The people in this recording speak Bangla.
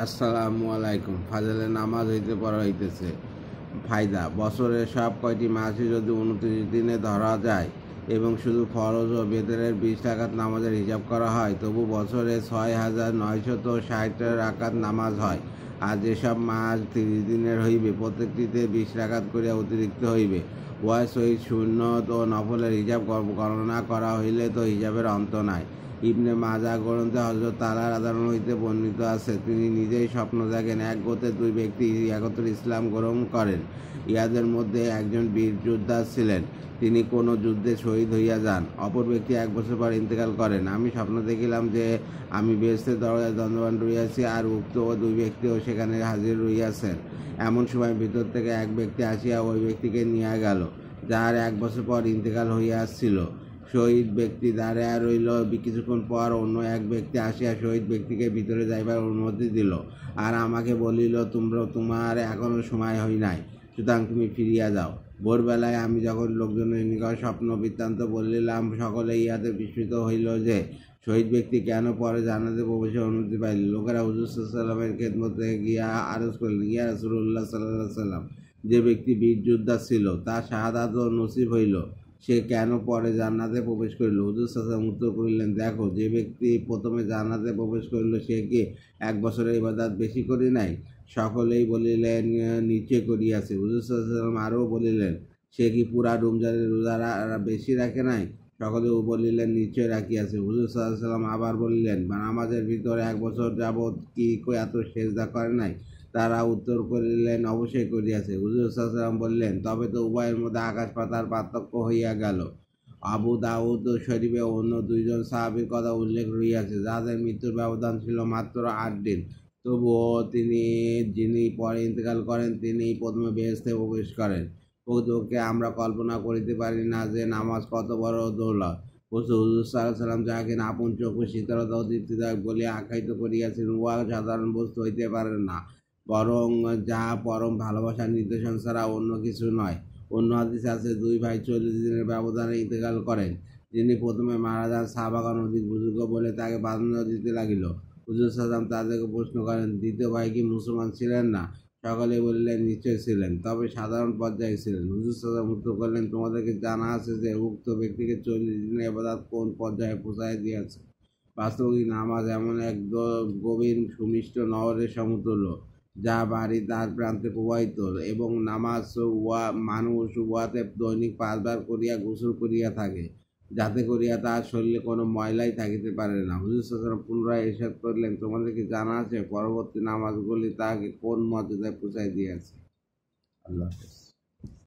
আসসালামু আলাইকুম। ফাজরের নামাজ হইতে পড়া হইতেছে। ফায়দা: বছরের সব কয়টি মাসই যদি 29 দিনে ধরা যায় এবং শুধু ফরজ ও বেতনের 20 রাকাত নামাজের হিসাব করা হয়, তবু বছরে 6,960 রাকাত নামাজ হয়। আর যেসব মাস 30 দিনের হইবে, প্রত্যেকটিতে 20 রাকাত করিয়া অতিরিক্ত হইবে। উহার সহিত সুন্নত ও নফলের হিসাব গণনা করা হইলে তো হিসাবের অন্ত নাই। ইবনে মাজাহ গ্রন্থে হযরত তালা রাদিয়াল্লাহু হইতে বর্ণিত আছে, তিনি নিজেই স্বপ্ন দেখেন, এক গোত্রের দুই ব্যক্তি একত্রে ইসলাম গ্রহণ করেন। ইহাদের মধ্যে একজন বীর যোদ্ধা ছিলেন, তিনি কোনো যুদ্ধে শহীদ হইয়া যান। অপর ব্যক্তি 1 বছর পর ইন্তেকাল করেন। আমি স্বপ্ন দেখিলাম যে আমি বেহেশতের দরজায় দণ্ডবান রহিয়াছি, আর উক্ত দুই ব্যক্তিও সেখানে হাজির রহিয়াছেন। এমন সময় ভিতর থেকে এক ব্যক্তি আসিয়া ওই ব্যক্তিকে নিয়ে গেল, যাহার 1 বছর পর ইন্তেকাল হইয়াছিল। শহীদ ব্যক্তি দাঁড়াইয়া রইল। কিছুক্ষণ পর অন্য এক ব্যক্তি আসিয়া শহীদ ব্যক্তিকে ভিতরে যাইবার অনুমতি দিল, আর আমাকে বলিল, তোমার এখনো সময় হয় নাই, সুতরাং তুমি ফিরিয়া যাও। ভোরবেলায় আমি যখন লোকজনের নিকট স্বপ্ন বৃত্তান্ত বলিলাম, সকলে ইহাতে বিস্মিত হইল যে শহীদ ব্যক্তি কেন পরে জান্নাতে প্রবেশের অনুমতি পাইল। লোকেরা হুজুর সাল্লাল্লাহু আলাইহি ওয়াসাল্লামের খেদমতে গিয়া আরজ করিল, ইয়া রাসূলুল্লাহ সাল্লাল্লাহু আলাইহি ওয়াসাল্লাম, যে ব্যক্তি বীর যোদ্ধা ছিল তার শাহাদাত নসিব হইল, সে কেন পরে জান্নাতে প্রবেশ করিল? হুজুর সাল্লাল্লাহু আলাইহি ওয়াসাল্লাম উত্তর করিলেন, দেখো, যে ব্যক্তি প্রথমে জান্নাতে প্রবেশ করিল, সে কি 1 বছরের ইবাদত বেশি করি নাই? সকলেই বলিলেন, নিচে করিয়াছে। হুজুর সাল্লাল্লাহু আলাইহি ওয়াসাল্লাম আরও বলিলেন, সে কি পুরা রমজানের রোজা বেশি রাখে নাই? সকলেও বলিলেন, নিশ্চয় রাখিয়াছে। হুজুর সাল্লাল্লাহু আলাইহি ওয়াসাল্লাম আবার বলিলেন, নামাজের ভিতর 1 বছর যাবৎ কি এত সেজদা করে নাই? তারা উত্তর করিলেন, অবশ্যই করিয়াছে। হুজুর সাল্লাল্লাহু আলাইহি ওয়াসাল্লাম বললেন, তবে তো উভয়ের মধ্যে আকাশ পাতাল পার্থক্য হইয়া গেল। আবু দাউদ শরীফে অন্য 2 জন সাহাবীর কথা উল্লেখ রহিয়াছে, যাদের মৃত্যুর ব্যবধান ছিল মাত্র 8 দিন। তবুও যিনি পরে ইন্তেকাল করেন, তিনিই প্রথমে বেহেশতে প্রবেশ করেন। প্রকৃতপক্ষে আমরা কল্পনা করিতে পারি না যে নামাজ কত বড় দৌলত। হুজুর সাল্লাল্লাহু আলাইহি ওয়াসাল্লাম যাহাকে আপন চক্ষু শীতলতা ও তৃপ্তিদায়ক বলিয়া আখ্যায়িত করিয়াছেন, উহা সাধারণ বস্তু হইতে পারে না, বরং যাহা পরম ভালোবাসার নিদর্শন ছাড়া অন্য কিছু নয়। অন্য হাদিসে আছে, 2 ভাই 40 দিনের ব্যবধানে ইন্তেকাল করেন। যিনি প্রথমে মারা যান, সাহাবাগণ অধিক বুজুর্গ বলে তাকে প্রাধান্য দিতে লাগিল। হুজুর সাল্লাল্লাহু আলাইহি ওয়াসাল্লাম তাদেরকে প্রশ্ন করেন, দ্বিতীয় ভাই কি মুসলমান ছিলেন না? সকলে বললেন, নিশ্চয় ছিলেন, তবে সাধারণ পর্যায়ে ছিলেন। হুজুর সাল্লাল্লাহু আলাইহি ওয়াসাল্লাম উত্তর করলেন, তোমাদেরকে জানা আছে যে উক্ত ব্যক্তিকে 40 দিনের ইবাদত কোন পর্যায়ে পৌঁছাইয়া দিয়াছে। বাস্তবিক নামাজ এমন এক গভীর সুমিষ্ট নহরের সমতুল্য, যা বাড়ি তার প্রান্তে প্রবাহিত, এবং মানুষ উহাতে দৈনিক 5 বার করিয়া গোসল করিয়া থাকে, যাতে করিয়া তার শরীরে কোনো ময়লাই থাকিতে পারে না। হুজুর সাল্লাল্লাহু আলাইহি ওয়াসাল্লাম পুনরায় ইরশাদ করিলেন, তোমাদের কি জানা আছে পরবর্তী নামাজগুলি তাহাকে কোন মর্যাদায় পৌঁছাইয়া দিয়াছে? আল্লাহ হাফেজ।